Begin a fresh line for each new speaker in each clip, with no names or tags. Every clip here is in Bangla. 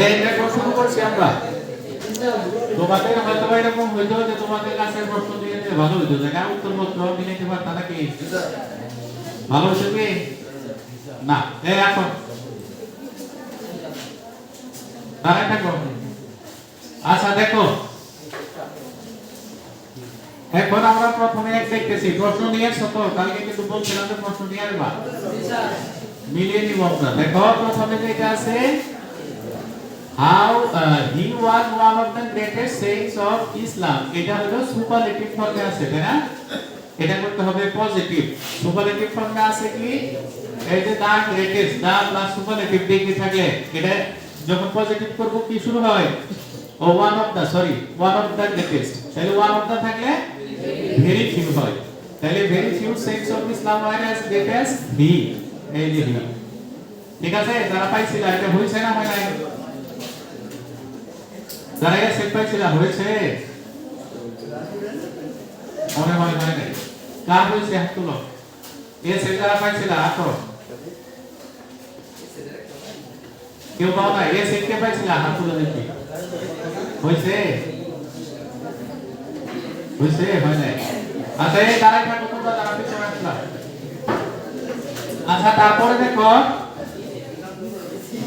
এই দেখো শুরু করছি আমরা। তোমাদের হয়তো এরকম হইতো যে তোমাদের কাছে প্রশ্ন দিয়ে দিলে ভালো হইতো, যে না উত্তরপত্র মিলাইতে পারতা নাকি? ভালো হইতো কি না? এই এখন দাঁড়ায় থাকো। আচ্ছা দেখো, এখন আমরা প্রথমে এক দেখতেছি, প্রশ্ন নিয়ে ছোট কালকে কিন্তু বলছিলাম যে প্রশ্ন নিয়ে আসবা, মিলিয়ে নিব আমরা। দেখো প্রথমে যেটা আছে, how he was one of the greatest saints of Islam, এটা হলো সুপারলেটিভ ফর্মে আছে, তাই না? এটা করতে হবে পজিটিভ। সুপারলেটিভ ফর্মে আছে কি, এই যে the greatest, the plus superlative degree থাকলে এটা যখন পজিটিভ করব কি শুরু হয়, ও one of the, sorry one of the greatest, তাহলে ওয়ান অফ দা থাকলে ভেরি ফিউ হয়, তাহলে very few saints of Islam are as greatest he, এই যে হি। ঠিক আছে, যারা পাইছিল এটা হইছে না হয় নাই? যারা এটা সেট পাইছিল হয়েছে মনে হয় নাই? কার হইছে হাত তুলো। এ সেট যারা পাইছিল হাত, কেউ পাও না? এ সেট কে পাইছিল হাত তুলো দেখি। হইছে হইছে হয় নাই? আচ্ছা এই দাঁড়াই থাকো তোমরা যারা পিছনে আসলা। আচ্ছা তারপরে দেখো,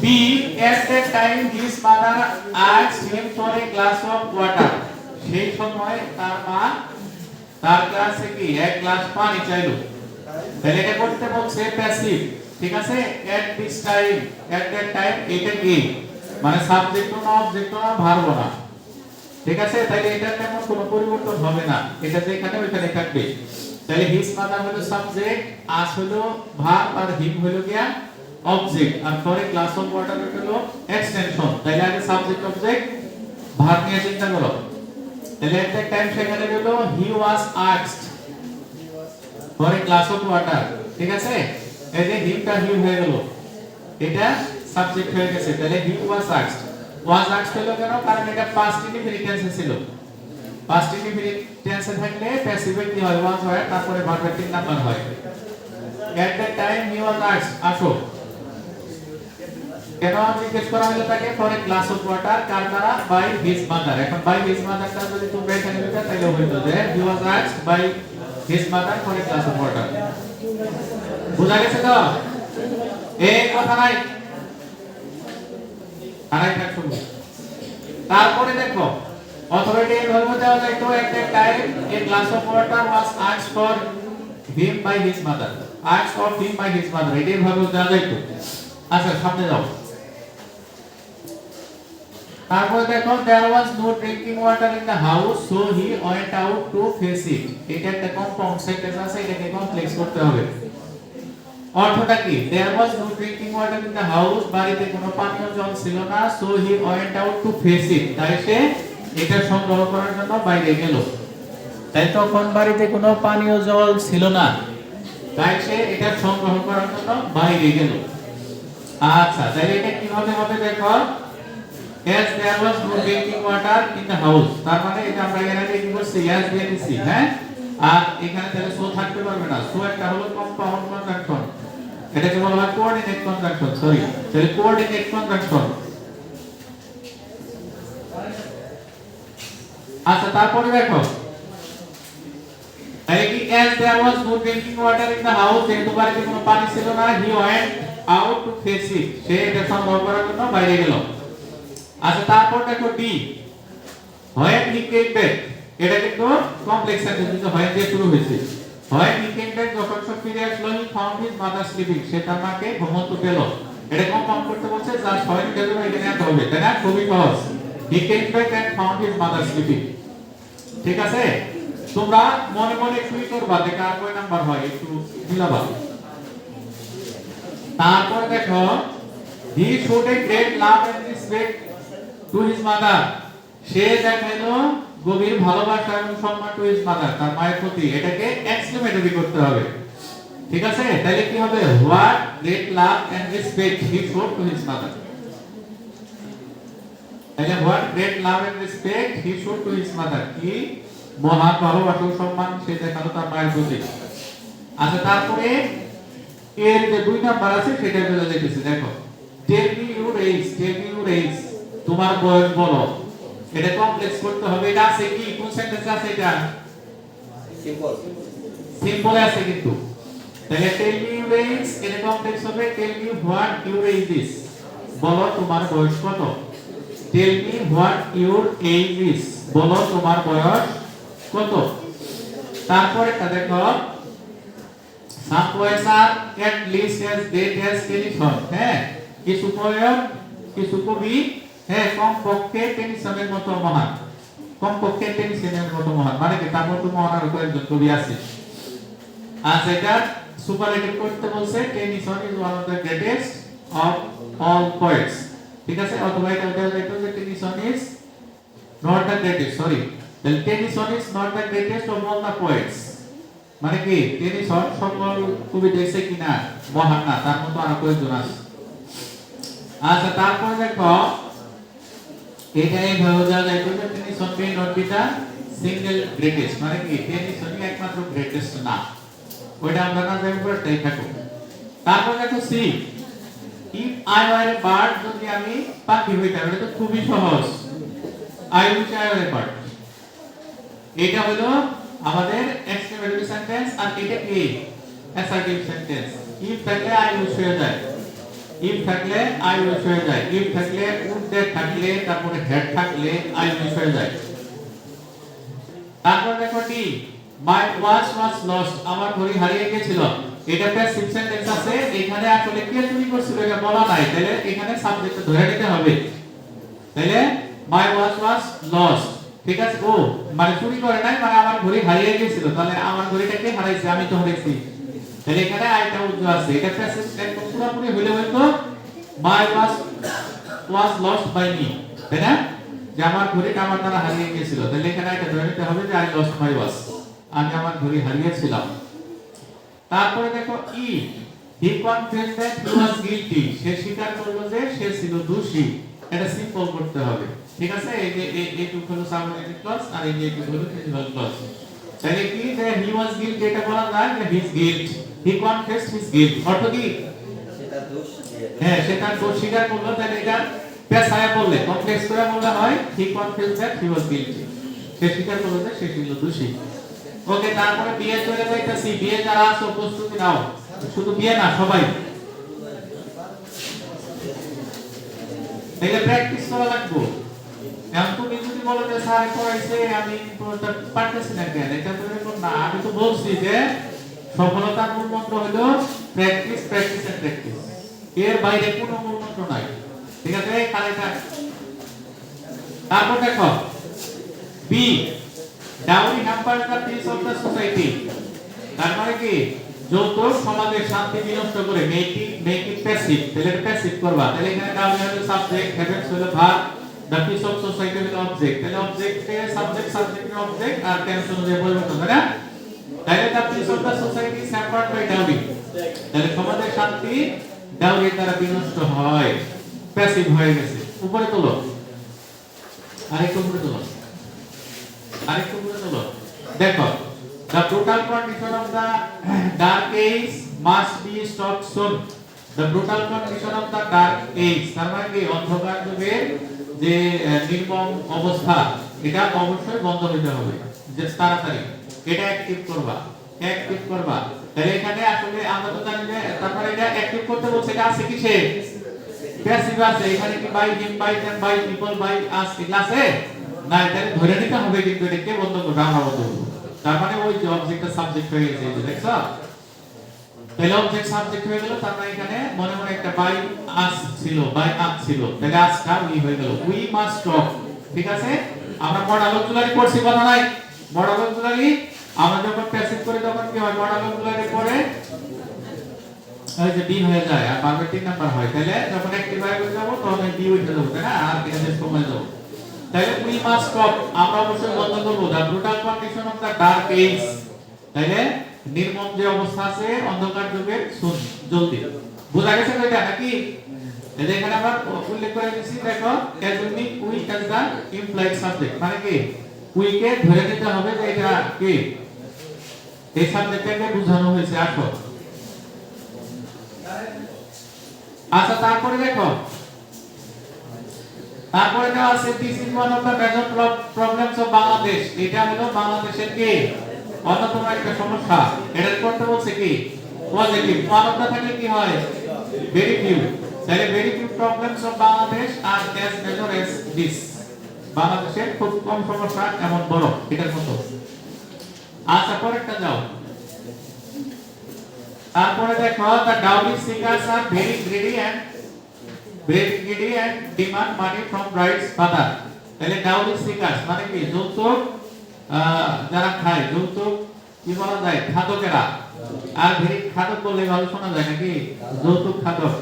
B at that time his mother asked him for a glass of water, সেই সময় তার মা তার কাছে কি এক গ্লাস পানি চাইলো। তাহলে এটা করতে বলছে প্যাসিভ, ঠিক আছে? at this time, at that time এটা কি মানে সাবজেক্ট না অবজেক্ট না ভার্ব না, ঠিক আছে? তাহলে এটা তেমন কোনো পরিবর্তন হবে না, এটা যেখানে ওইখানে থাকবে। তাহলে হিজ মাদার হলো সাবজেক্ট, আস হলো ভার্ব, আর হিম হলো গিয়া অবজেক্ট, আর for a glass of water হলো এক্সটেনশন। তাহলে আগে সাবজেক্ট অবজেক্ট ভার্ব নিয়ে চিন্তা করো। তাহলে একটা টাইম সেখানে হলো he was asked for a glass of water, ঠিক আছে? এই যে হিমটা হি হয়ে গেল, এটা সাবজেক্ট হয়ে গেছে। তাহলে হি ওয়াজ আস্কড, ওয়াজ আস্কড হলো কেন? কারণ এটা পাস্ট ইনডিফিনিট টেন্সে ছিল। পাস্ট ইনডিফিনিট টেন্সে থাকলে প্যাসিভে কি হয়, ওয়াজ হয়, তারপরে ভার্বের তিন নাম্বার হয়। At that time he was asked, আসো কেন জিজ্ঞেস করা হলো তাকে? For a glass of water, কার দ্বারা? By his mother. এখন বাই হিজ মাদারটা যদি তোমরা এখানে লিখো তাহলে হইতো যে he was asked by his mother for a glass of water. বুঝা গেছে তো? এই কথা নাই, আড়াই থাক শুনবো। তারপরে দেখো অথরিটি এর ধর্ম দেওয়া যায় তো, একটা time a glass of water was asked for him by his mother, asked of him by his mother, এটাই ভাবে দেওয়া যায় তো। আচ্ছা সামনে যাও। তারপর দেখো there was no drinking water in the house so he went out to fetch it, এটা একটা কম্পাউন্ড সেন্টেন্স আছে, এটাকে কমপ্লেক্স করতে হবে। অর্থটা কি? there was no drinking water in the house, বাড়িতে কোনো পানীয় জল ছিল না, so he went out to fetch it, তাই সে এটা সংগ্রহ করার জন্য বাইরে গেল। তাই তখন বাড়িতে কোনো পানীয় জল ছিল না, তাই সে এটা সংগ্রহ করার জন্য বাইরে গেল। আচ্ছা তাহলে এটা কিভাবে হবে দেখো, as there was no drinking water in the house, তার মানে এটা আমরা এর আগে কি করছি, as দিয়ে দিছি, হ্যাঁ? আর এখানে তাহলে সো থাকতে পারবে না, সো একটা হলো কম্পাউন্ড কনজাংশন, এটাকে বলা হয় কোঅর্ডিনেট কনজাংশন, সরি তাহলে কোঅর্ডিনেট কনজাংশন। আচ্ছা তারপরে দেখো তাহলে কি as there was no drinking water in the house, যেহেতু বাড়িতে কোনো পানি ছিল না, he went out to fetch it, সে এটা সংগ্রহ করার জন্য বাইরে গেল। আচ্ছা তারপর দেখো D, when he came back, এটা কিন্তু কমপ্লেক্স সেন্টেন্স, হয় দিয়ে শুরু হয়েছে। when he came back, যখন সে ফিরে আসলো, he found his mother sleeping, সে তার মাকে ঘুমন্ত পেল। এটা কম্পাউন্ড করতে বলছে, জাস্ট হয় এর জন্য এখানে আনতে হবে, তাই না? খুবই সহজ। he came back and found his mother sleeping, ঠিক আছে? তোমরা মনে মনে একটু করবা যে কার কয় নাম্বার হয়, একটু মিলাবা। তারপর দেখো he showed a great love and respect to his mother, সে দেখাইলো গভীর ভালোবাসা এবং সম্মান টু হিজ মাদার, তার মায়ের প্রতি, এটাকে এক্সক্লেমেটরি করতে হবে, ঠিক আছে? তাহলে কি হবে, what great love and respect he showed to his mother, তাহলে what great love and respect he showed to his mother, কি মহান ভালোবাসা ও সম্মান সে দেখালো তার মায়ের প্রতি। আচ্ছা তারপরে এর যে দুই নাম্বার আছে সেটা বলে লিখেছি, দেখো tell me your age, tell me your age, তোমার বয়স বলো। এটা কমপ্লেক্স করতে হবে। এটা আছে কি কোন সেন্টেন্সে আছে এটা?
সিম্পল
সিম্পলে আছে কিন্তু। তাহলে টেল মি ইউর এজ এটা কমপ্লেক্স হবে tell me what your age is. বলো তোমার বয়স কত। Tell me what your age is. বলো তোমার বয়স কত। তারপরে দেখো some poets are at least as great as Tennyson. হ্যাঁ কিছু পোয়েম কিছু কবি হ্যাঁ কমপক্ষে টেনিসনের মতো মহান। কমপক্ষে টেনিসনের মতো মহান মানে কি তার মতো মহান আর কয়েকজন কবি আছে। আর এটা সুপারলেটিভ করতে বলছে Tennyson is one of the greatest of all poets. ঠিক আছে অথবা এটা বলা যায় যে Tennyson is not the greatest sorry তাহলে Tennyson is not the greatest of all the poets মানে কি টেনিসন সকল কবি দেশে কিনা মহান না তার মতো আর কয়েকজন আছে। আচ্ছা তারপর দেখো এটা এইভাবে যা যায় যে Tennyson may not be the single greatest মানে কি টেনিসনই একমাত্র গ্রেটেস্ট না ওইটা আমরা না যাই উপরে তাই থাকো। তারপর দেখো see if I were a bird যদি আমি পাখি হইতাম এটা তো খুবই সহজ I wish I were a bird. এটা হলো আমাদের এক্সক্লেমেটরি সেন্টেন্স আর এটা কি অ্যাসার্টিভ সেন্টেন্স। ইফ থাকলে আই উইশ হয়ে যায় ইফ থাকলে আই উইশ হয়ে যায় ইফ থাকলে উড দ্যাট থাকলে তারপরে হেড থাকলে আই উইশ হয়ে যায়। তারপর দেখো D my watch was lost আমার ঘড়ি হারিয়ে গিয়েছিল। এটা প্যাসিভ সেন্টেন্স আছে এখানে আসলে কে চুরি করছিল এটা বলা নাই তাহলে এখানে সাবজেক্ট ধরে নিতে হবে। তাহলে মাই ওয়াচ ওয়াজ লস্ট ঠিক আছে ও মানে চুরি করে নাই মানে আমার ঘড়ি হারিয়ে গিয়েছিল তাহলে আমার ঘড়িটা কে হারাইছে আমি তো হারাইছি তাহলে এখানে আইটা উজ্জ আছে। এটা প্যাসিভ একদম পুরোপুরি হইলে হয়তো মাই ওয়াজ লস্ট বাই মি তাই না যে আমার ঘড়িটা আমার দ্বারা হারিয়ে গিয়েছিল তাহলে এখানে আইটা ধরে নিতে হবে যে আই লস্ট মাই ওয়াচ আমি আমার ঘড়ি হারিয়েছিলাম। তারপরে দেখো ই he confessed that he was guilty সে স্বীকার করলো যে সে ছিল দোষী। এটা সিম্পল করতে হবে ঠিক আছে। এই যে এইটুকু হলো সাবঅর্ডিনেট ক্লজ আর এই যে এইটুকু হলো প্রিন্সিপাল ক্লজ। তাহলে কি যে হি ওয়াজ গিলটি এটা বলা যায় যে হিজ গিল্ট হি কনফেসড হিজ গিল্ট অর্থ কি
সেটা দোষ
হ্যাঁ সেটা দোষ স্বীকার করলো তাহলে এটা পেশায় বললে কমপ্লেক্স করে বললে হয় he confessed that he was guilty সে স্বীকার করলো যে সে ছিল দোষী। ওকে তারপরে বিয়ে চলে যাইতাছি বিয়ে যারা আছে প্রস্তুতি নাও শুধু বিয়ে না সবাই তাহলে প্র্যাকটিস করা লাগবে। এখন তুমি যদি বলো যে স্যার পড়াইছে আমি পড়তে পারতেছি না কেন এটা তো এরকম না আমি তো বলছি যে সফলতার মূল মন্ত্র হলো প্র্যাকটিস প্র্যাকটিস এন্ড প্র্যাকটিস এর বাইরে কোনো মূল মন্ত্র নাই ঠিক আছে কালেক্টর। তারপর দেখো বি dowry hamper the peace of the society তার মানে কি যৌতুক সমাজের শান্তি বিনষ্ট করে মেক ইট প্যাসিভ তাহলে এটা প্যাসিভ করবা তাহলে এখানে ডাউরি হলো সাবজেক্ট হ্যাভেন্স হলো verb the peace of society হলো অবজেক্ট তাহলে অবজেক্ট থেকে সাবজেক্ট সাবজেক্টের অবজেক্ট আর টেন্স অনুযায়ী পরিবর্তন তাই না। তাহলে the peace of the society is hampered by dowry তাহলে সমাজের শান্তি ডাউরির দ্বারা বিনষ্ট হয় প্যাসিভ হয়ে গেছে। উপরে তোলো আরেকটু উপরে তোলো আরেকটু উপরে তোলো দেখো the brutal condition of the dark age must be stopped soon the brutal condition of the dark age তার মানে কি অন্ধকার যুগের যে নির্মম অবস্থা এটা অবশ্যই বন্ধ হতে হবে যে তাড়াতাড়ি এটা অ্যাক্টিভ করবা তাহলে এখানে আসলে আমরা তো জানি যে তারপরে এটা অ্যাক্টিভ করতে বলছে এটা আছে কিসে প্যাসিভ আছে এখানে কি by him by them by people by us এগুলা আছে না এটা ধরে নিতে হবে কিন্তু এটা কে বন্ধ করবে আমরা বন্ধ করব তার মানে ওই যে অবজেক্টটা সাবজেক্ট হয়ে গেছে এই দেখছো তাহলে অবজেক্ট সাবজেক্ট হয়ে গেল তার মানে এখানে মনে মনে একটা বাই আস ছিল তাহলে আসটা উই হয়ে গেল উই মাস্ট স্টপ ঠিক আছে। আমরা মডাল অক্সিলারি পড়ছি কথা নাই মডাল অক্সিলারি আমরা যখন প্যাসিভ করি তখন কি হয় মডাল অক্সিলারি পরে ওই যে বি হয়ে যায় আর ভার্বের 3 নাম্বার হয় তাহলে যখন অ্যাক্টিভ ভার্ব হয়ে যাব তখন বি উঠে যাবে তাই না আর এটা শেষ কমে যাবে তাহলে উই মাস্ট স্টপ আমরা অবশ্যই বন্ধ করব the brutal condition of the dark age তাইলে নির্মম যে অবস্থা আছে অন্ধকার যুগের জলদি বোঝা গেছে এটা নাকি এই এখানে আমরা উল্লেখ করে দিয়েছি দেখো assuming we as the implied subject মানে কি উই কে ধরে নিতে হবে যে এটা কি এই সাবজেক্টটাকে বোঝানো হয়েছে আসো। আচ্ছা তারপরে দেখো তারপরে দেওয়া আছে this is one of the major problems of Bangladesh. এটা হলো বাংলাদেশের কি অন্যতম একটা সমস্যা। এটা করতে বলছে কি পজিটিভ। ওয়ান অফ দ্য থাকলে কি হয় ভেরি ফিউ। তাহলে very few problems of Bangladesh are as major as this. বাংলাদেশের খুব কম সমস্যা এমন বড় এটার মতো। আচ্ছা পরেরটা যাও। তারপরে দেখো the dowry seekers are very greedy and demand money from bride's father। তাহলে dowry seekers মানে কি যৌতুক যারা খায়, যৌতুক কি বলা যায় খাদকেরা। আর ভেরি খাদক বললে ভালো শোনা যায় নাকি যৌতুক খাদক।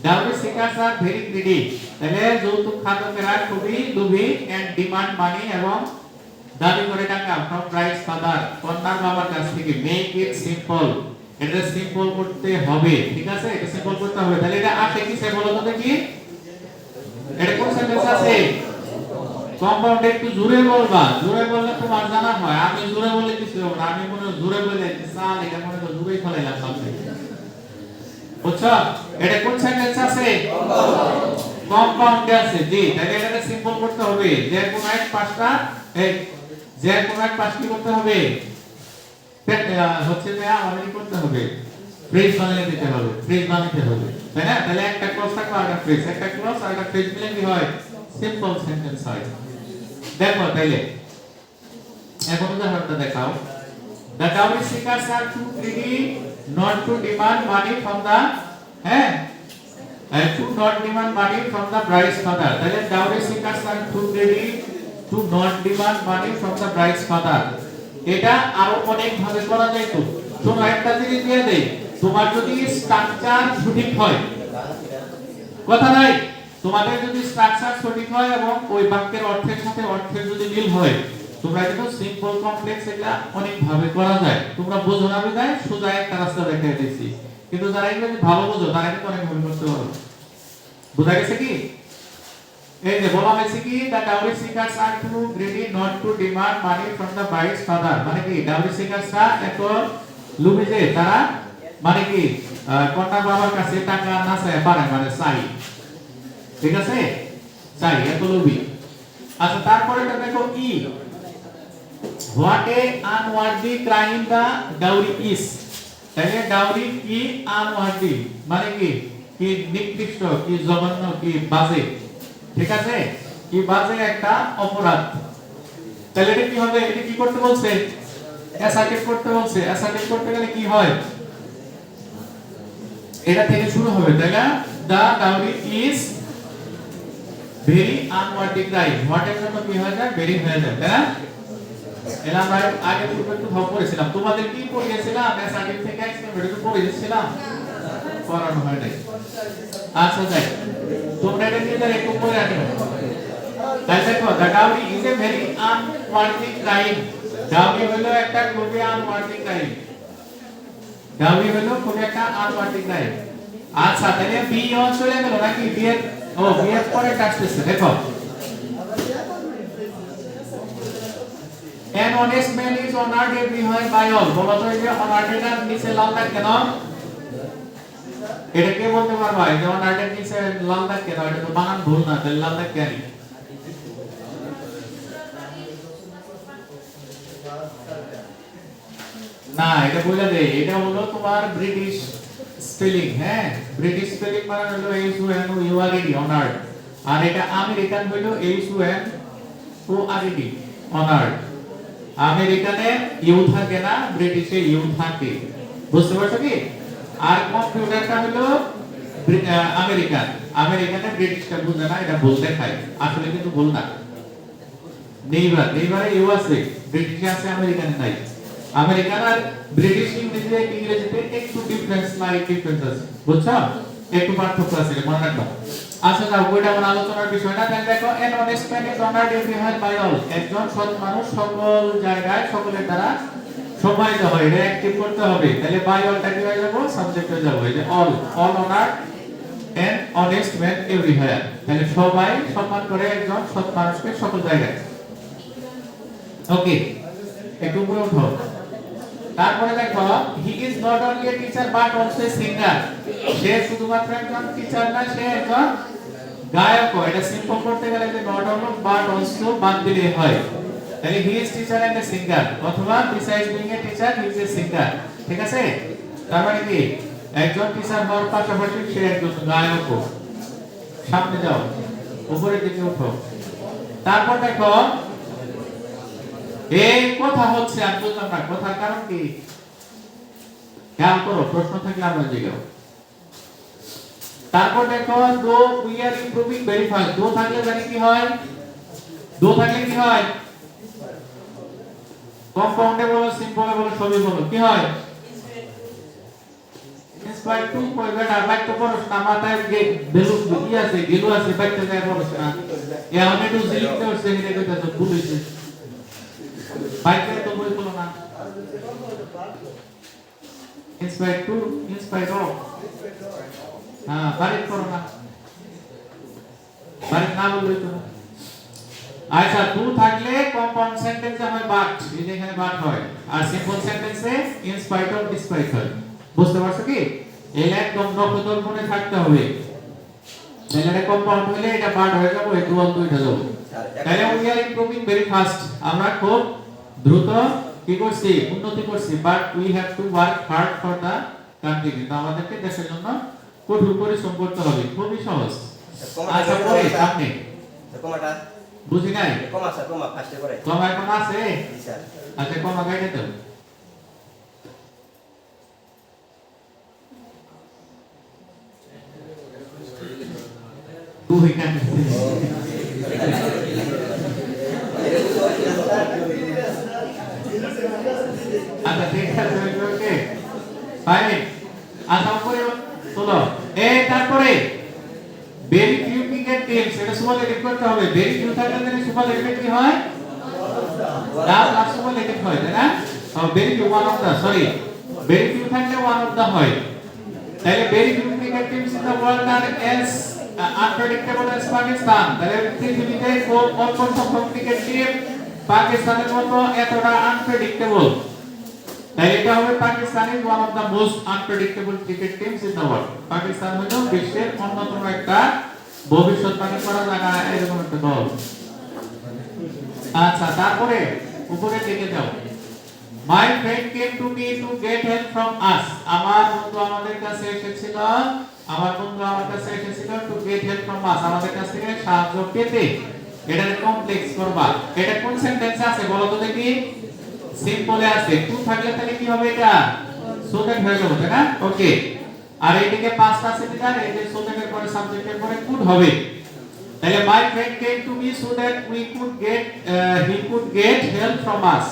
dowry seekers are very greedy। তাহলে যৌতুক খাদকেরা খুবই লোভী and demand money এবং দাবি করে টাকা from bride's father কন্যার বাবার কাছ থেকে। make it simple। এটা সিম্পল করতে হবে, ঠিক আছে, এটা সিম্পল করতে হবে। তাহলে এটা আসে কি সে বলো তো দেখি, এটা কোন সেন্টেন্স আছে? কম্পাউন্ড। একটু জোরে বলবা, জোরে বললে তোমার জানা হয়। আমি জোরে বললে কিছু হবে না, আমি মনে জোরে বলে চাল এটা মনে তো জোরেই ফলাইলাম সামনে, বুঝছো? এটা কোন সেন্টেন্স আছে? কম্পাউন্ডে আছে, জি। তাহলে এটাকে সিম্পল করতে হবে। যে কোন এক পাঁচটা যে কোন এক পাঁচটি করতে হবে হচ্ছে যে আমাদের করতে হবে ফ্রেজ বানিয়ে দিতে হবে, ফ্রেজ বানাতে হবে, তাই না? তাহলে একটা ক্লজ থাকবে আর একটা ফ্রেজ, একটা ক্লজ আর একটা ফ্রেজ মিলে কি হয় সিম্পল সেন্টেন্স হয়। দেখো তাইলে এখন উদাহরণটা দেখাও। The dowry seekers are too greedy not to demand money from the to not demand money from the bride's father। তাহলে dowry seekers are too greedy to not demand money from the bride's father। এটা আরো অনেক ভাবে করা যায়। তো শোনো একটা জিনিস দিয়ে দেই, তোমার যদি স্ট্রাকচার সঠিক হয়, কথা নাই, তোমাদের যদি স্ট্রাকচার সঠিক হয় এবং ওই বাক্যের অর্থের সাথে অর্থের যদি মিল হয়, তোমরা কিন্তু সিম্পল কমপ্লেক্স এটা অনেক ভাবে করা যায়। তোমরা বোঝো না বিদায় সোজা একটা রাস্তা দেখাই দিয়েছি, কিন্তু যারা ইংরেজি ভালো বোঝো তারা কিন্তু অনেক ভাবে করতে পারো। বোঝা গেছে কি? এই যে বলা হয়েছে কি the dowry seekers are too greedy not to demand money from the bride's father। মানে কি dowry seekers এত লোভী যে তারা মানে কি কন্যার বাবার কাছে টাকা না চায় পারে, মানে চাই, ঠিক আছে, চাই, এত লোভী। আচ্ছা তারপরে এটা দেখো ই what a unworthy crime the dowry is। তাহলে ডাউরি কি unworthy মানে কি কি নিকৃষ্ট, কি জঘন্য, কি বাজে, ঠিক আছে, কি বাজে একটা অপরাধ। তাহলে এটা কি হবে? এটা কি করতে বলছে? অ্যাসার্টিভ করতে বলছে। অ্যাসার্টিভ করতে গেলে কি হয়? এটা থেকে শুরু হবে, তাই না? The dowry is very unworthy crime. What এর জন্য কি হয়ে যায়? ভেরি হয়ে যায়, তাই না? এটা আমরা আগে পূর্বে একটু ভাব করেছিলাম। তোমাদের কি পড়িয়েছিলাম? অ্যাসার্টিভ থেকে এক্সপ্লেনেটরি পড়িয়েছিলাম, পড়ানো হয় নাই। আচ্ছা যাই, তোমরা এটা নিয়ে যারা একটু পড়ে আনিও। তাই দেখো the dowry is a very unworthy crime। Dowry হলো একটা খুবই আনওয়ার্দি ক্রাইম। ডাউরি হলো খুবই একটা আনওয়ার্দি ক্রাইম। আচ্ছা তাহলে বি অন চলে গেল নাকি? বি এর বি এর পরে আসছে। দেখো an honest man is honored everywhere by all। বলো তো এই যে honored এর নিচে লাল দাগ কেন? এটা কে বলতে পারবা? এই যে honored এর নিচে লাল দাগ কেন? এটা তো বানান ভুল না, তাহলে লাল দাগ কেন? না এটা বলে দেই, এটা হলো তোমার ব্রিটিশ স্পেলিং। হ্যাঁ, ব্রিটিশ স্পেলিং মানে হলো H O N O U R E D honoured, আর এটা আমেরিকান হলো H O N O R E D honored. আমেরিকানে ইউ থাকে না, ব্রিটিশে ইউ থাকে, বুঝতে পারছো কি? আর কম্পিউটারটা হলো আমেরিকান, আমেরিকানে ব্রিটিশটা বুঝে না, এটা ভুল দেখায়, আসলে কিন্তু ভুল না। নেইবার নেইবারে ইউ আছে, ব্রিটিশে আছে, আমেরিকানে নাই। আমেরিকান আর ব্রিটিশ ইংরেজিতে একটু ডিফারেন্স, লাইক ডিফারেন্স আছে, বুঝছো? একটু পার্থক্য আছে, মনে রাখবা। আচ্ছা যাও, ওইটা আমার আলোচনার বিষয় না। তাহলে দেখো an honest man is honored everywhere by all। একজন সৎ মানুষ সকল জায়গায় সকলের দ্বারা সম্মানিত হয়। এটা অ্যাক্টিভ করতে হবে। তাহলে বাই অলটা কি হয়ে যাবো? সাবজেক্ট হয়ে যাবো। এই যে all honored an honest man everywhere। তাহলে সবাই সম্মান করে একজন সৎ মানুষকে সকল জায়গায়। ওকে, একটু উপরে উঠো। তারপরে দেখো he is not only a teacher but also a singer. সে শুধুমাত্র একজন টিচার না, সে একজন গায়ক এটা সিম্পল করতে গেলে যে নট অনলি বাট অলসো বাদ দিলে হয়। তাহলে he is teacher and a singer, অথবা besides being a teacher he is a singer. ঠিক আছে, তার মানে কি একজন টিচার হওয়ার পাশাপাশি সে একজন গায়কও। সামনে যাও, উপরের দিকে উঠো। তারপর দেখো এই কথা হচ্ছে, আমি বুঝলাম না কথার কারণ কি, খেয়াল করো, প্রশ্ন থাকলে আমরা জিজ্ঞাসা। তারপর দেখো though we are improving very fast, দো থাকলে জানি কি হয়, দো থাকলে কি হয়, কম্পাউন্ডে বলো সিম্পলে বলো সবই বলো, কি হয়, ইনস্পায়ার টু কই বেটা বাইক পড়ছ না, মাথায় বেলু কি আছে, গেলু আছে, বাইকতে যায় পড়ছ না, এ আমি একটু জিলিতে হচ্ছে এটা কইতাছ ভুল হইছে, বাইকে তো বই বলো না, ইনস্পায়ার টু ইনস্পায়ার অফ, হ্যাঁ বাড়ি করো না, বাড়ি না বললেই তো। আচ্ছা টু থাকলে কম্পাউন্ড সেন্টেন্সে হয় বাট, এই যে এখানে বাট হয়, আর সিম্পল সেন্টেন্সে ইন স্পাইট অফ ডিসপাইট হয়। বুঝতে পারছো কি, এই একদম নকদল মনে থাকতে হবে। তাহলে এটা কম্পাউন্ড হলে এটা বাট হয়ে যাবে, এই দুয়াল দুইটা যাবে। তাহলে we are improving very fast, আমরা খুব দ্রুত কি করছি, উন্নতি করছি, but we have to work hard for the country, কিন্তু আমাদেরকে দেশের জন্য কঠোর পরিশ্রম করতে হবে। খুবই সহজ। আচ্ছা পরে সামনে
কমাটা
বুঝি নাই,
কমা স্যার, কমা ফার্স্টে করে
কমা এখন আছে,
জি স্যার।
আচ্ছা কমা গাইডে দাও। তুই কেন আচ্ছা ঠিক আছে, ওকে ফাইন। আচ্ছা উপরে চলো, এই তারপরে ভেরি ফিউ ক্রিকেট টিমস, এটা সুপারলেটিভ করতে হবে। ভেরি ফিউ থাকলে জানি সুপারলেটিভ কি হয়, দা প্লাস সুপারলেটিভ হয়, তাই না? Very few one of the, sorry very few থাকলে ওয়ান অফ দা হয়। তাহলে very few cricket teams in the world are as unpredictable as Pakistan, তাহলে পৃথিবীতে খুব অল্প সংখ্যক ক্রিকেট টিম পাকিস্তানের মতো এতটা আনপ্রেডিক্টেবল, তাই এটা হবে Pakistan is one of the most unpredictable cricket teams in the world. Pakistan হলো বিশ্বের অন্যতম একটা ভবিষ্যৎবাণী করা জায়গা এরকম একটা দল। আচ্ছা তারপরে উপরে দিকে যাও। My friend came to me to get help from আস, আমার বন্ধু আমাদের কাছে এসেছিল, আমার বন্ধু আমার কাছে এসেছিল টু গেট হেল্প ফ্রম আস, আমাদের কাছ থেকে সাহায্য পেতে। এটা কমপ্লেক্স করবা, এটা কোন সেন্টেন্সে আছে বলো তো দেখি, সিম্পলে আছে। টু থাকলে তাহলে কি হবে, এটা সুদেট হয়ে যাবে, তাই না? ওকে, আর এইদিকে পাঁচটা সিমিলার, এই যে সুদেটের পরে সাবজেক্টের পরে কুড হবে। তাহলে my friend came to me so that we could gate he could get help from আস,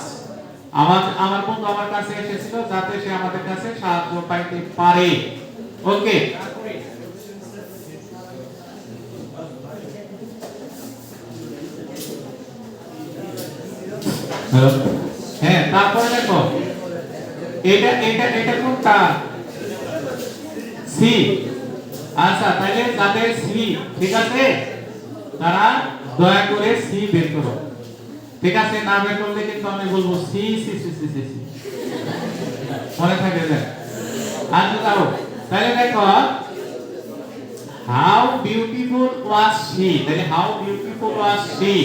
আমার বন্ধু আমার কাছে এসেছিল যাতে সে আমাদের কাছে সাহায্য পাইতে পারে। ওকে, হ্যাঁ তারপরে দেখো এটা এটা এটা কোনটা, সি। আচ্ছা তাহলে যাদের সি ঠিক আছে তারা দয়া করে সি বের করো, ঠিক আছে? না বের করলে কিন্তু আমি বলবো C C C C C C, মনে থাকে না। আচ্ছা যাও, তাহলে দেখো হাউ বিউটিফুল ওয়াজ শি, তাহলে how beautiful was she,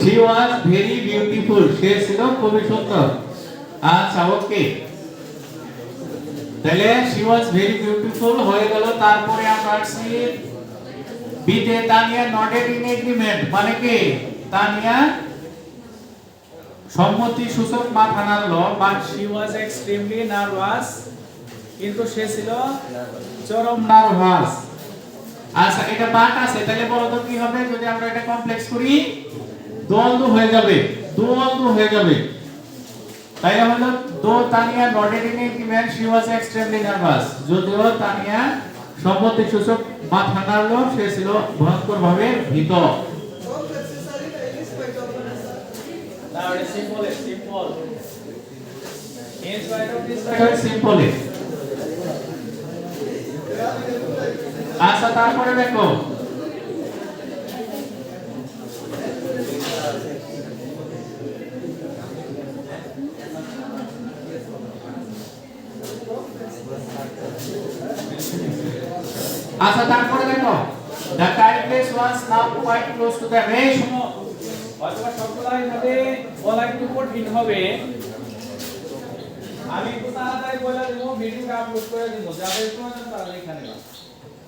she was very beautiful, সে ছিল খুবই সুন্দর। আচ্ছা ওকে, তাহলে she was very beautiful হয়ে গেল। তারপরে আমরা আসছি বিতে, তানিয়া nodded in agreement, মানে কি তানিয়া সম্মতি সূচক মাথা নাড়লো, but
She was extremely nervous, কিন্তু সে ছিল
চরম নার্ভাস। আচ্ছা এটা বাট আছে, তাহলে বলো তো কি হবে যদি আমরা এটা কমপ্লেক্স করি, দ্বন্দ্ব হয়ে যাবে, দ্বন্দ্ব হয়ে যাবে। তাই হলো দো Tania nodded in agreement she was extremely nervous, যদিও তানিয়া সম্মতি সূচক মাথা নাড়লো, সে ছিল ভয়ঙ্কর ভাবে ভীত।
তাহলে simple simple in spite of this
simply. আচ্ছা তারপরে দেখো আচ্ছা তারপরে দেখো the time place was now quite close to the এই শোনো
অথবা সবগুলাই মধ্যে বলা একটু কঠিন হবে। আমি একটু তাড়াতাড়ি বলে দেব, ভিডিওটা আপলোড করে দেব, যাদের প্রয়োজন তারা লেখা নেবে,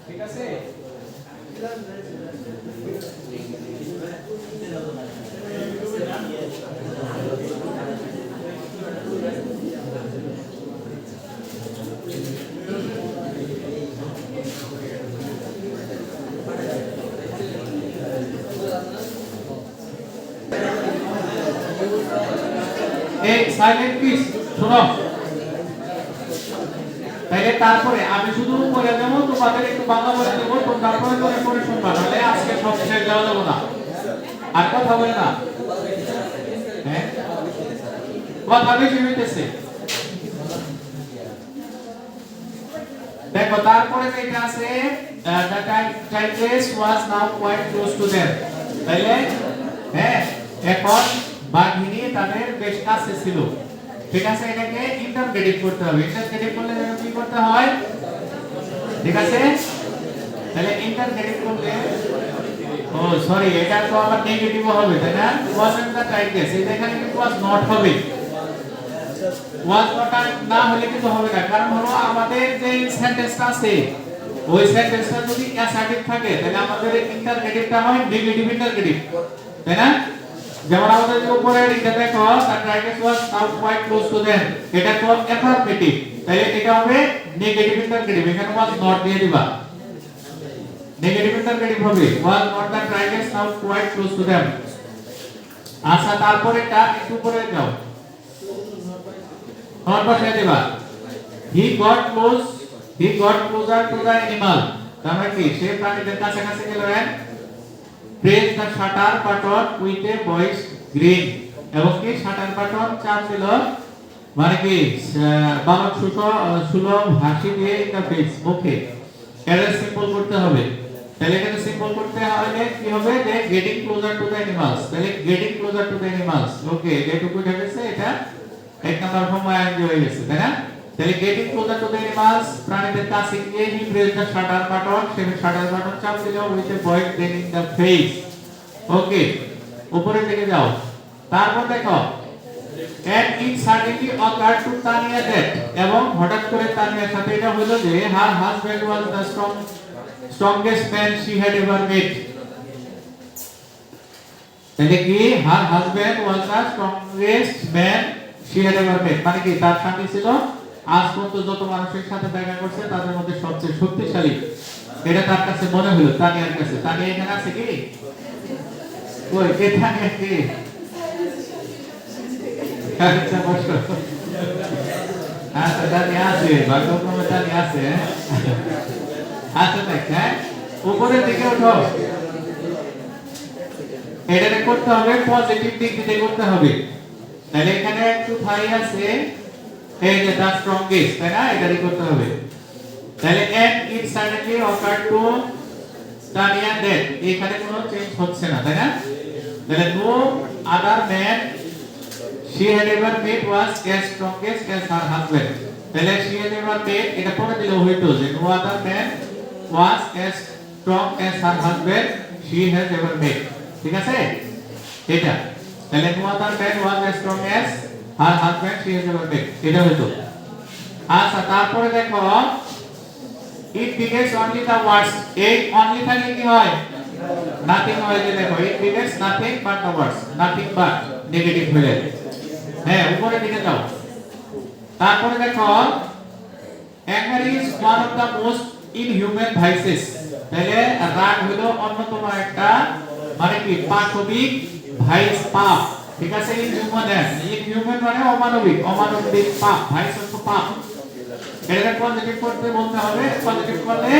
ঠিক আছে?
এই সাইলেন্ট প্লিজ শোনো। তাহলে তারপরে আমি শুধু বলে দেব, তোমাদের একটু বাংলা বলে দেব, তোমরা প্রয়োজনে পড়ে শুনবা, তাহলে আজকে সব শেষ দেওয়া যাবে না। আর কথা বলে না, হ্যাঁ কথা বেশি হইতেছে। দেখো তারপরে যেটা আছে the time place was now quite close to them, তাইলে হ্যাঁ এখন বাঘিনী তাদের বেশ কাছে ছিল, ঠিক আছে? এটাকে ইন্টারগেটিভ করতে হবে। ইন্টারগেটিভ করলে কি করতে হয়, ঠিক আছে? তাহলে ইন্টারগেটিভ করলে ও সরি, এটা তো আবার নেগেটিভ হবে, তাই না? wasn't the time place, এই এখানে কিন্তু was not হবে, was not না হলে কিন্তু হবে না। কারণ হলো আমাদের যে সেন্টেন্সটা আছে ওই সেন্টেন্সটা যদি অ্যাসার্টিভ থাকে তাহলে আমাদের ইন্টারগেটিভটা হয় নেগেটিভ ইন্টারগেটিভ, তাই না? যেমন আমাদের যে উপরে এটা দেখো the time was now quite close to them, এটা তো অ্যাফার্মেটিভ, তাই এটা হবে নেগেটিভ ইন্টারগেটিভ, এখানে was not দিয়ে দিবা, নেগেটিভ ইন্টারগেটিভ হবে was not the time now quite close to them। আচ্ছা তারপরে এটা একটু উপরে যাও, নট বসাই দিবা he got closer to the animal, তার মানে কি সে প্রাণীদের কাছে কাছে গেলেন। press the shutter button with a voice green, এবং কি শাটার বাটন চাপ দিল মানে কি বালক সুলভ হাসি দিয়ে ইন্টারফেস মুখে এটা সিম্পল করতে হবে। তাহলে এটা সিম্পল করতে হলে কি হবে, যে getting closer to the animals, তাহলে getting closer to the animals, okay যেটুকু গেছে এটা এক নাম্বার ফর্ম হয়ে গেছে, তাই না? তাহলে getting closer to the animals, প্রাণীদের কাছে গিয়ে he press the shutter button, সে শাটার বাটন চাপ দিল with a voice green in the face, okay উপরের দিকে যাও। তারপর দেখো and it suddenly occurred to Tanya that, এবং হঠাৎ করে তানিয়ার সাথে এটা হলো যে her husband was the strongest man she had ever met, তাহলে কি her husband was the strongest man she had ever met, মানে কি তার স্বামী ছিল আজ পর্যন্ত যত মানুষের সাথে দেখা করছে তাদের মধ্যে সবচেয়ে শক্তিশালী, এটা তার কাছে মনে হলো, তানিয়ার কাছে। তানিয়া এখানে আছে কি, কই কে তানিয়া কি? আচ্ছা বসো, আচ্ছা তানিয়া আছে, ভাগ্যক্রমে তানিয়া আছে। আচ্ছা দেখ, হ্যাঁ উপরের দিকে ওঠো, এটাকে করতে হবে পজিটিভ দিক দিকে করতে হবে। তাহলে এখানে একটু থাই আছে, এই যে দা স্ট্রংগেস্ট, তাই না? এটাই করতে হবে। তাহলে and it suddenly occurred to Tanya that, এখানে কোনো চেঞ্জ হচ্ছে না, তাই না? তাহলে no other man she had ever met was as strongest as her husband, তাহলে she had ever met এটা পরে দিলে হইতো যে no other man was as strong as her husband she has ever met, ঠিক আছে? এটা তাহলে no other man was as strong as her husband she has ever met, এটা হইতো। আচ্ছা তারপরে দেখো it begins only the words, এই only থাকলে কি হয়, nothing হয়, যে দেখো it begins nothing but the words, nothing but negative হয়ে, হ্যাঁ উপরের দিকে যাও। তারপরে দেখো anger is one of the most inhuman vices, তাহলে রাগ হলো অন্যতম একটা মানে কি পাশবিক ভাইস, পাপ, ঠিক আছে? ইনহিউম্যান মানে অমানবিক, অমানবিক পাপ, ভাইস অর্থ পাপ, এটা পজিটিভ করতে বলতে হবে। পজিটিভ করলে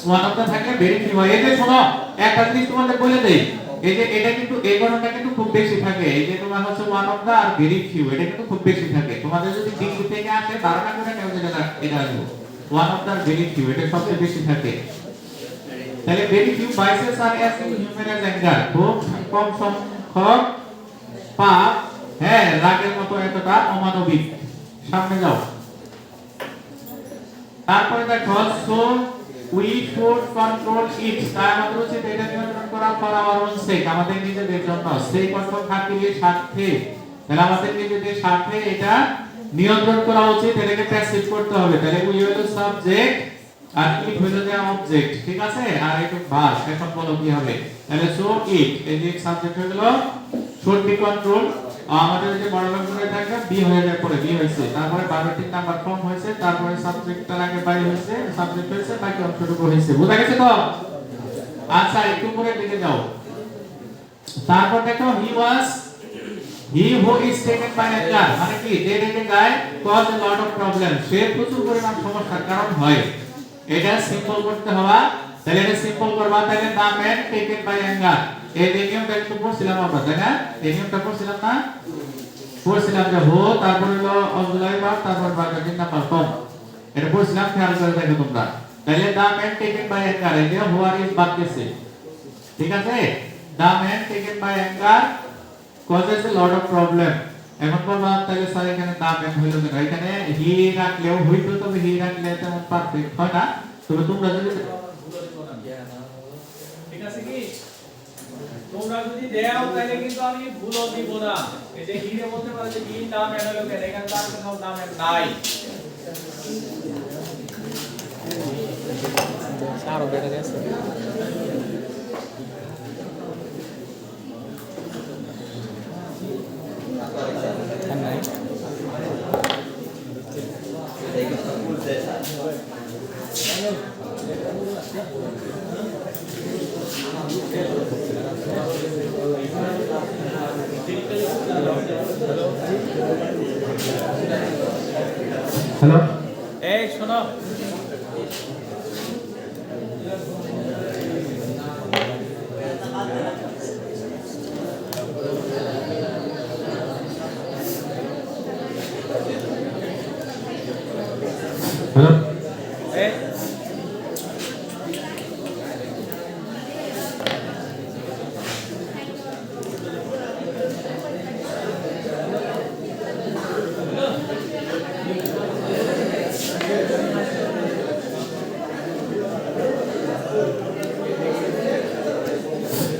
ওয়ান অফ দা থাকলে ভেরি ফিউ হয়। এই যে শোনো একটা জিনিস তোমাদের বলে দেই, এই যে এটা কিন্তু এই গণনটা কিন্তু খুব বেশি থাকে, এই যে তোমার হচ্ছে one of the are very few, এটা কিন্তু খুব বেশি থাকে। তোমাদের যদি ডিগ্রি থেকে আসে ধারণা করে নেও যে এটা আসবে one of the are very few, এটা সবচেয়ে বেশি থাকে। তাহলে very few vices are as inhuman as anger, খুব কম সংখ্যক পাপ হ্যাঁ রাগের মতো এতটা অমানবিক। সামনে যাও। তারপরে দেখো so we should control it, তাই আমাদের উচিত এটা নিয়ন্ত্রণ করা ফর আওয়ার ওন সেক, আমাদের নিজেদের জন্য। সেক অর্থ খাতিরে, স্বার্থে, তাহলে আমাদের নিজেদের স্বার্থে এটা নিয়ন্ত্রণ করা উচিত, এটাকে প্যাসিভ করতে হবে। তাহলে উই হলো সাবজেক্ট আর ইট হলো যে অবজেক্ট, ঠিক আছে? আর এটা ভার্ব। এখন বলো কি হবে? তাহলে সো ইট, এই যে সাবজেক্ট হয়ে গেল শুড বি কন্ট্রোল, আমাদের যে মডেল করে থাকে বি হয়ে যায়, পরে বি হইছে, তারপরে ভার্বের 3 নাম্বার ফর্ম হইছে, তারপরে সাবজেক্টটার আগে বাই হইছে, সাবজেক্ট হইছে, বাকি অংশটুকু হইছে। বুঝা গেছে তো? আচ্ছা একটু পরের দিকে যাও। তারপর দেখো he who is taken by anger, মানে কি দে রেটে গায় cause a lot of problem, সে প্রচুর পরিমাণ সমস্যার কারণ হয়। এটা সিম্পল করতে হবে, তাহলে এটা সিম্পল করবা। তাহলে the man taken by anger, এই নিয়মটা একটু পড়ছিলাম আমরা, তাই না? এই নিয়মটা পড়ছিলাম না? পড়ছিলাম যে হো, তারপর হলো অক্সিলারি ভার্ব, তারপর ভার্বের 3 নাম্বার ফর্ম, এটা পড়ছিলাম, খেয়াল করে দেখো তোমরা। তাহলে the man taken by anger, এই যে হু আর ইজ বাদ গেছে, ঠিক আছে? The man taken by anger causes a lot of problem, এখন বলবা তাহলে স্যার এখানে দা ম্যান হইলো কেন? এখানে হি রাখলেও হইতো, তবে হি রাখলে তেমন পারফেক্ট হয় না। তবে তোমরা যদি
ঠিক আছে কি তোমরা যদি দেও তাহলে কিন্তু আমি ভুলও দিব না। এই যে হিরে বলতে পারো যে হি নাম এর হলো কেন, এখানে তার কোনো নাম নাই।
সারো বেটা গেছে নাই
দেখি বলতে
হ্যালো
এই শোনো,
হ্যালো
এই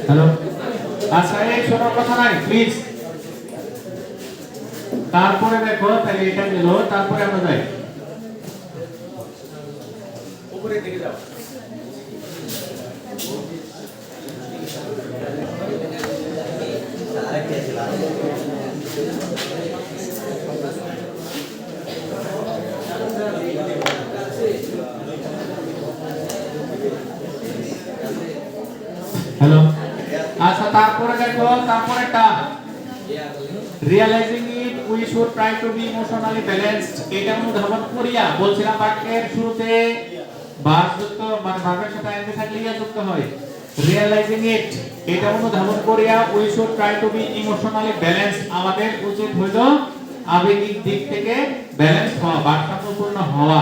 হ্যালো আচ্ছা এই শোনার কথা নাই প্লিজ। তারপরে দেখো তাহলে এটা গেল, তারপরে আমরা যাই
উপরের দিকে যাও।
আরেকটা ছিল
হ্যালো আচ্ছা তারপরে দেখো, তারপরেটা realising it we should try to be emotionally balanced, এটা অনুধাবন করিয়া বলছিলাম বাক্যের শুরুতে ভার্ব যুক্ত, মানে ভার্বের সাথে আইএনজি থাকলে ইয়া যুক্ত হয়। রিয়ালাইজিং ইট, এটা অনুধাবন করিয়া we should try to be emotionally balanced, আমাদের উচিত হইল আবেগিক দিক থেকে ব্যালেন্স হওয়া, ভারসাম্যপূর্ণ হওয়া।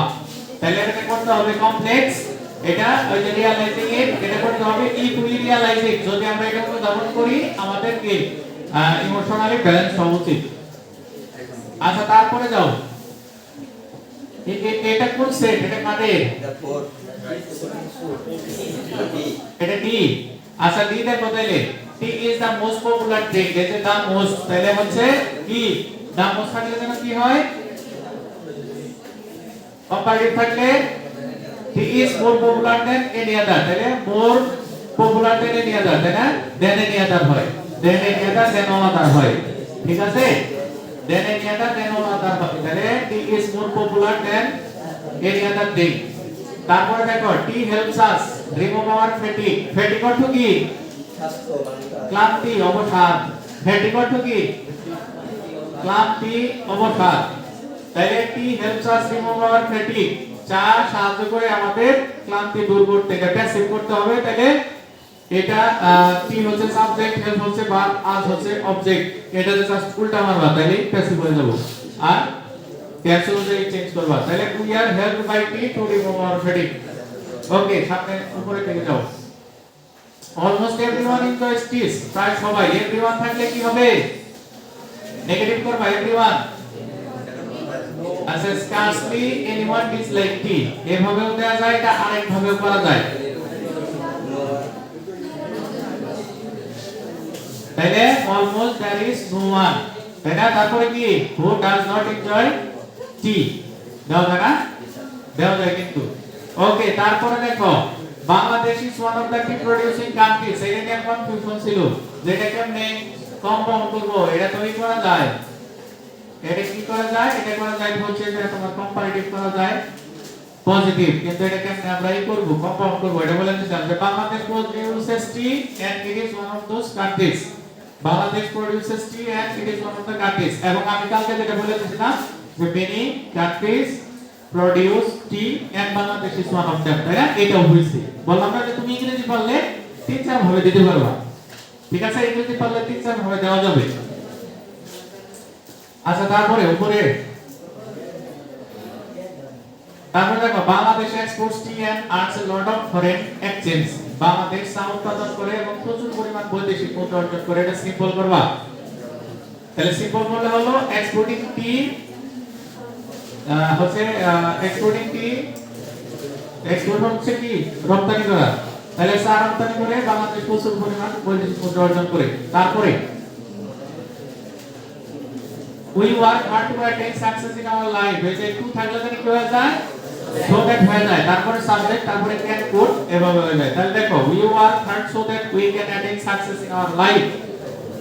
তাহলে এটা করতে হবে কমপ্লেক্স, এটা ওই যে রিয়ালাইজিং ইট, এটা করতে হবে ইফ উই রিয়ালাইজ ইট, যদি আমরা এটা অনুধাবন করি আমাদের কি ইমোশনালি ব্যালেন্স হওয়া উচিত। আচ্ছা তারপরে যাও, এটা কোন সেট? এটা কাদের? এটা ডি। আচ্ছা ডি দেখো তাহলে tea is the most popular drink, এটা দা মোস্ট, তাহলে হচ্ছে কি দা মোস্ট থাকলে যেন কি হয় কম্পারেটিভ থাকলে tea is more popular than any other, তাহলে মোর পপুলার দেন এনি আদার, তাই না? দেন এনি আদার হয়, দেন এনি আদার দেন অল আদার হয়, ঠিক আছে? দেন এনি আদার দেন অল আদার হয়, তাহলে tea is more popular than any other drink. তারপরে দেখো tea helps us remove our fatigue, fatigue অর্থ কি? ক্লান্তি, অবসাদ। ফ্যাটিগ অর্থ কি? ক্লান্তি, অবসাদ। তাহলে tea helps us remove our fatigue, চা সাহায্য করে আমাদের ক্লান্তি দূর করতে, এটা প্যাসিভ করতে হবে। তাহলে এটা টি হচ্ছে সাবজেক্ট, হেল্প হচ্ছে ভার্ব, আস হচ্ছে অবজেক্ট, এটা জাস্ট উল্টা মারবা তাহলে প্যাসিভ হয়ে যাব। আর ক্যান্সেল অনুযায়ী চেঞ্জ করবা, তাহলে we are helped by tea to remove our fatigue. Okay সামনে উপরে থেকে যাও। অলমোস্ট এভরিওয়ান এনজয়স দিস, প্রায় সবাই, এভরিওয়ান থাকলে কি হবে? নেগেটিভ করবা এভরিওয়ান, আচ্ছা scarcely anyone dislike tea এভাবেও দেওয়া যায়, এটা আরেক ভাবেও করা যায়। তাইলে almost there is no one, তাই না? তারপরে কি who does not enjoy tea দেওয়া যায় না? দেওয়া যায় কিন্তু। ওকে, তারপরে দেখো Bangladesh is one of the tea producing countries, এটা নিয়ে কনফিউশন ছিল যেটা কেমনে কম্পাউন্ড করব, এটা তৈরি করা যায়, এটা কি করা যায়, এটা করা যায় হচ্ছে যে তোমার কম্পারেটিভ করা যায় পজিটিভ, কিন্তু এটা কেমনে আমরা এই করব কম্পাউন্ড করব, এটা বলে দিলাম যে Bangladesh produces tea and it is one of those countries, Bangladesh produces tea and it is one of the countries। এবং আমি কালকে যেটা বলে দিয়েছিলাম যে many countries produce tea and Bangladesh is one of them, তাই না? এটাও হইছে। বললাম না যে তুমি ইংরেজি পারলে তিন চার ভাবে দিতে পারবা, ঠিক আছে? ইংরেজি পারলে তিন চার ভাবে দেওয়া যাবে। আচ্ছা, তারপরে উপরে দেখো Bangladesh exports tea and earns a lot of foreign exchange, Bangladesh চা উৎপাদন করে এবং প্রচুর পরিমাণ বৈদেশিক মুদ্রা অর্জন করে, এটা সিম্পল করবা। তাহলে সিম্পল করলে হলো এক্সপোর্টিং টি হচ্ছে এক্সপোর্টিং টি, এক্সপোর্ট হচ্ছে কি রপ্তানি করা, তাহলে চা রপ্তানি করে বাংলাদেশ প্রচুর পরিমাণ বৈদেশিক মুদ্রা অর্জন করে। তারপরে we work hard to attain success in our life, এই যে একটু থাকলে জানি কি হয়ে যায়, so that হয়ে যায়, তারপরে সাবজেক্ট, তারপরে ক্যান কোড, এভাবে হয়ে যায়। তাহলে দেখো we work hard so that we can attain success in our life,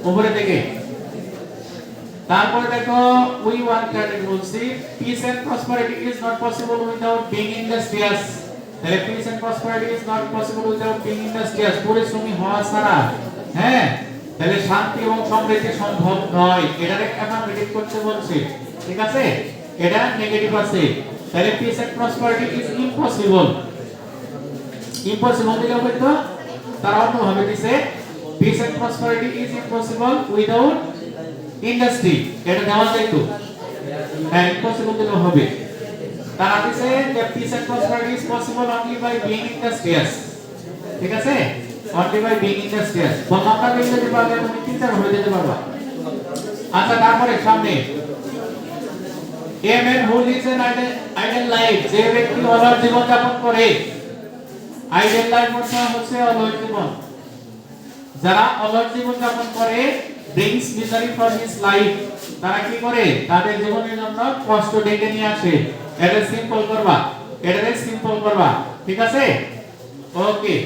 উপরে থেকে। তারপরে দেখো we work hard বলছি, peace and prosperity is not possible without being industrious, তাহলে peace and prosperity is not possible without being industrious, পরিশ্রমী হওয়া ছাড়া, হ্যাঁ, তাহলে শান্তি এবং সমৃদ্ধি সম্ভব নয়, এটারে অ্যাফার্মেটিভ করতে বলছি, ঠিক আছে? এটা নেগেটিভ আছে, তাহলে peace and prosperity is impossible, impossible দিলে হবে তো তার অর্থ হবে দিছে peace and prosperity is impossible without industry, এটা দেওয়া যায় তো, হ্যাঁ ইম্পসিবল দিলে হবে। তারা দিছে যে peace and prosperity is possible only by being industrious, ঠিক আছে? only by being industrious, বললাম না ইংরেজি পারলে তুমি তিনটা হয়ে যেতে পারবা। আচ্ছা, তারপরে সামনে a man who lives an idle life, যে ব্যক্তি অলস জীবন যাপন করে, আইডল লাইফ হচ্ছে অলস জীবন, যারা অলস জীবন যাপন করে brings misery for his life, তারা কি করে তাদের জীবনের জন্য কষ্ট ডেকে নিয়ে আসে, এটা সিম্পল করবা, এটা সিম্পল করবা, ঠিক আছে? ওকে,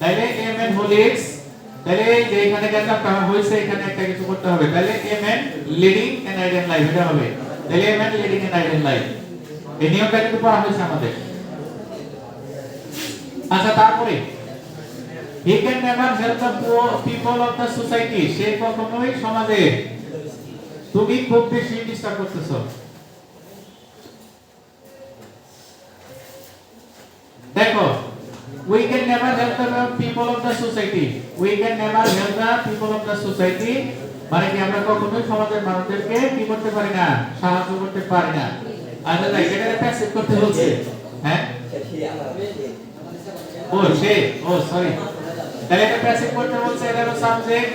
তাহলে a man who lives, তাহলে যে এখানে একটা কাজ হইছে, এখানে একটা কিছু করতে হবে, তাহলে a man leading an idle life, এটা হবে, তাহলে a man leading an idle life, এই নিয়মটা কিন্তু পড়া হয়েছে আমাদের। আচ্ছা, তারপরে he can never help the poor people of the society, সে কখনোই সমাজে, তুমি খুব বেশি ডিস্টার্ব করতেছো, দেখো we can never help the people of the society, we can never help the people of the society, মানে কি আমরা কখনোই সমাজের মানুষদেরকে কি করতে পারি না, সাহায্য করতে পারি না। আচ্ছা, এটাকে প্যাসিভ করতে বলছে, হ্যাঁ ও সে, ও সরি, তাহলে এটা প্যাসিভ করতে বলছে, এটা হলো সাবজেক্ট,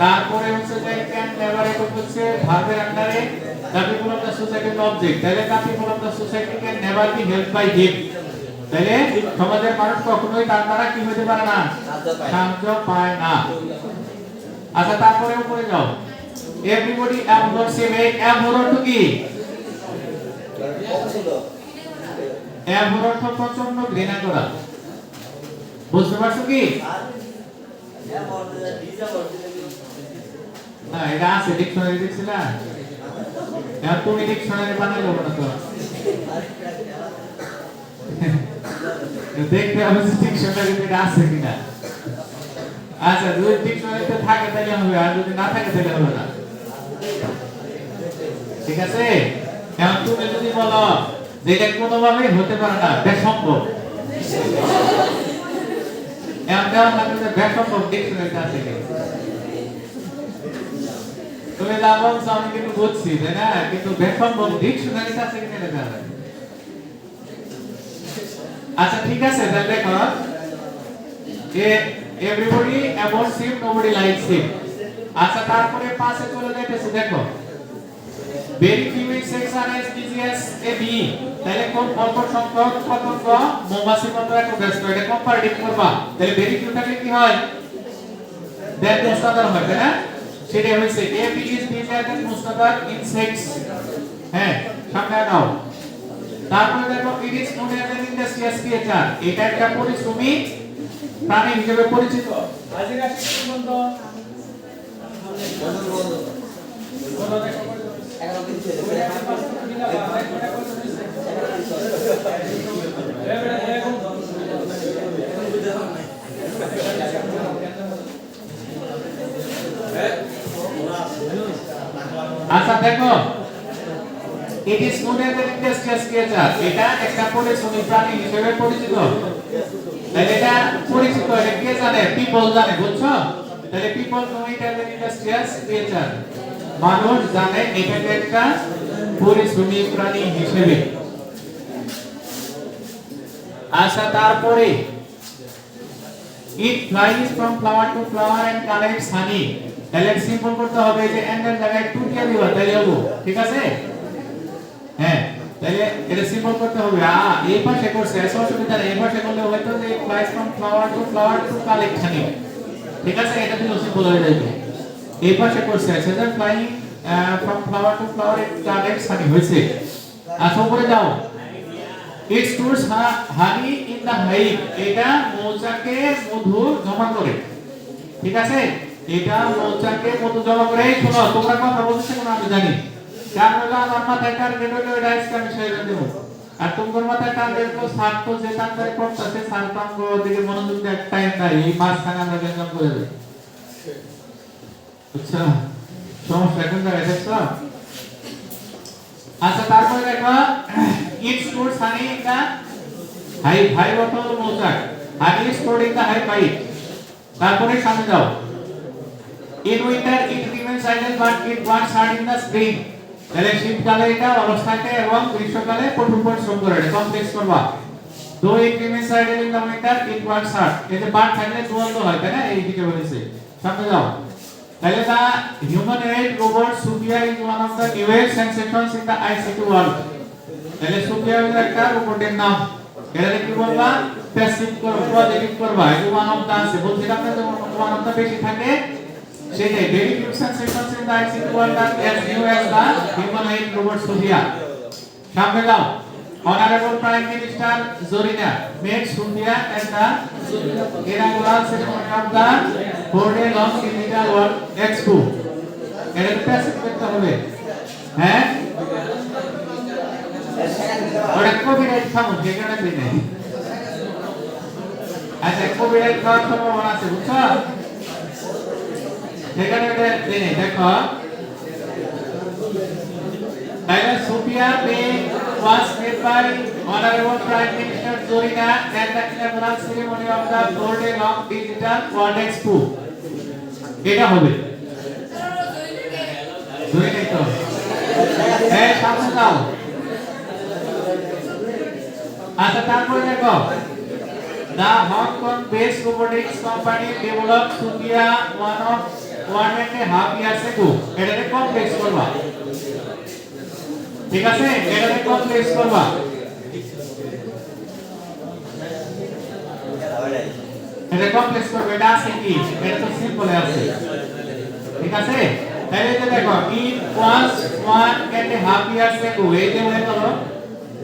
তারপরে হচ্ছে যে ক্যান নেভার, এটা হচ্ছে ভার্বের আন্ডারে the people of the society হলো অবজেক্ট, তাহলে the people of the society can never be helped by him, তাহলে সমাজের মানুষ কখনোই তার দ্বারা কি হতে পারে না, সাহায্য পায় না। আচ্ছা, তারপরে উপরে যাও, everybody abhors him, abhor অর্থ কি, abhor অর্থ প্রচন্ড ঘৃণা করা, বুঝতে পারছো কি? না, এটা আছে ডিকশনারি দেখছিল না, এখন তুমি ডিকশনারি বানাইলো না তো, দেখতে হবে ডিকশনারিতে এটা আছে কিনা। আচ্ছা, যদি ডিকশনারিতে থাকে তাহলে হবে, আর যদি না থাকে তাহলে হবে না, ঠিক আছে? এখন তুমি যদি বলো যে এটা কোনোভাবেই হতে পারে না, বেসম্ভব, এখন দেওয়া লাগবে যে বেসম্ভব ডিকশনারিতে আছে কি, তুমি যা বলছো আমি কিন্তু বুঝছি, তাই না? কিন্তু বেসম্ভব ডিকশনারিতে আছে কিনা লেখা আছে। আচ্ছা, ঠিক আছে, তাহলে দেখো everybody abhors him, nobody likes him। আচ্ছা, তারপরে পাশে চলে যাইতেছে, দেখো very few insects are as busy as a bee তাহলে কোন অল্প সংখ্যক পতঙ্গ মৌমাছির মতো এত ব্যস্ত এটা কম্পারেটিভ করবা তাহলে very few থাকলে কি হয় that most other হয় তাই না সেটা হইছে a bee is busier than most other insects হ্যাঁ সামনে নাও তারপরে দেখো it is known as an industrious creature এটা একটা পরিশ্রমী প্রাণী হিসেবে পরিচিত
আজকের আজকে কি বলতো বলো দেখো
11 দিন ছিল
আচ্ছা দেখো it is known as an industrious creature এটা একটা পরিশ্রমী প্রাণী হিসেবে পরিচিত তাহলে এটা পরিচিত এটা কে জানে পিপল জানে বুঝছো তাহলে people know it as an industrious creature মানুষ জানে এটাকে একটা পরিশ্রমী প্রাণী হিসেবে আচ্ছা তারপরে it flies from flower to flower and collects honey তাহলে সিম্পল করতে হবে যে এন্ড এর জায়গায় টু দিয়ে দিবা তাহলে হবে ঠিক আছে হ্যাঁ তাহলে এটা সিম্পল করতে হবে এই পাশে করছে এসব অসুবিধা নেই এই পাশে করলে হয়তো যে flies from flower to collect honey ঠিক আছে এটা দিলে সিম্পল হয়ে যাবে এই পাশে করছে সেটা flying from flower to flower it collects honey হইছে আচ্ছা উপরে যাও it stores honey in the hive এটা মৌচাকে মধু জমা করে ঠিক আছে এটা মৌচাকে মধু জমা করে এই শোনো তোমরা কথা বলছো না আমি জানি কারণ হলো আমার মাথায় টার্গেট হলো এটা আজকে আমি শেয়ার দেব আর তোমার মাথায় টার্গেট হলো ছাত্র যে টার্গেট করতেছে ছাত্রাঙ্গ দিকে মনোযোগ দিয়ে টাইম নাই এই মাস খানা আমরা গেঞ্জাম করে দেব আচ্ছা সমস্যা কোন জায়গায় দেখছো আচ্ছা তারপরে দেখো it stores honey in the hive hive অর্থ হলো মৌচাক honey is stored in the hive তারপরে সামনে যাও in winter it remains idle but it works hard in the spring তাহলে শীতকালে এটা অলস থাকে এবং গ্রীষ্মকালে কঠোর পরিশ্রম করে এটা কমপ্লেক্স করবা though it remains idle in the winter it works hard এতে বাট থাকলে দ্বন্দ্ব হয় তাই না এই দিকে বলেছে সামনে যাও তাহলে দা humanoid robot Sophia is one of the newest sensations in the ICT world তাহলে সোফিয়া হলো একটা রোবটের নাম এটা কি বলবা প্যাসিভ করবা পজিটিভ করবা এই ওয়ান অফ দা আছে বলছিলাম না যে ওয়ান অফ দা বেশি থাকে সেটাই very good sensations in the ICT world are as new as the humanoid robot Sophia সামনে যাও অনারেবল প্রাইম মিনিস্টার জোরিনা made Sophia at the inaugural ceremony of the 4-day long digital world expo এটা প্যাসিভ করতে হবে হ্যাঁ ওটা কপিরাইট খাবো যেখানে দিনে আচ্ছা কপিরাইট খাওয়ার সম্ভাবনা আছে বুঝছো যেখানে এটা দিনে দেখো তাহলে সোফিয়া পে was made by Honorable Prime Minister Zorina at the inaugural ceremony of the 4-day long digital world expo এটা হবে জরিনা তো এই সামনে যাও আচ্ছা তারপরে দেখো the Hong Kong based robotics company developed Sophia one and a half years ago এটাকে কমপ্লেক্স করবা ঠিক আছে এটাকে কমপ্লেক্স করবা এটা কমপ্লেক্স করবে এটা আছে কি এটা তো সিম্পল আছে ঠিক আছে তাহলে এটা দেখো it was 1.5 years ago এই যে হয়ে গেল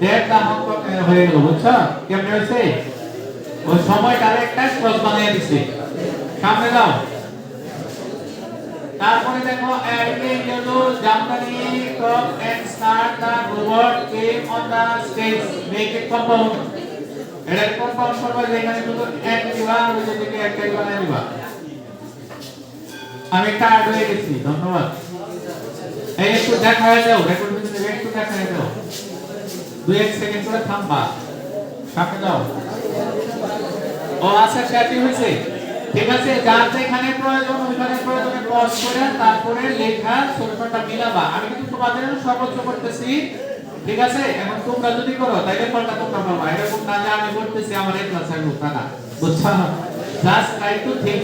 দেড় টা Hong Kong হয়ে গেল বুঝছো কেমন হয়েছে ওই সময়টারে একটা ক্রস বানিয়ে দিছে সামনে যাও তারপরে দেখো এদিকে গেলো জাপানি top and start the robot came on the stage make it compound এটা কম্পাউন্ড করবা যেখানে শুধু এক দিবা ওই দিকে একটা বানিয়ে দিবা আমি টায়ার্ড হয়ে গেছি ধন্যবাদ এই একটু দেখায় দাও রেকর্ড ভিডিও একটু দেখায় দাও 2 সেকেন্ড করে থামবা সামনে যাও ও আচ্ছা সেটি হয়েছে ঠিক আছে যার যেখানে প্রয়োজন ওইখানে প্রয়োজনে পজ করে তারপরে লেখা সলিউশনটা মিলাবা আমি কিন্তু তোমাদের সর্বোচ্চ করতেছি ঠিক আছে এখন তোমরা যদি করো তাহলে ফলটা তোমরা পাবা এরকম না যে আমি করতেছি আমার এই ক্লাসের লোক না বুঝছো জাস্ট ট্রাই টু থিংক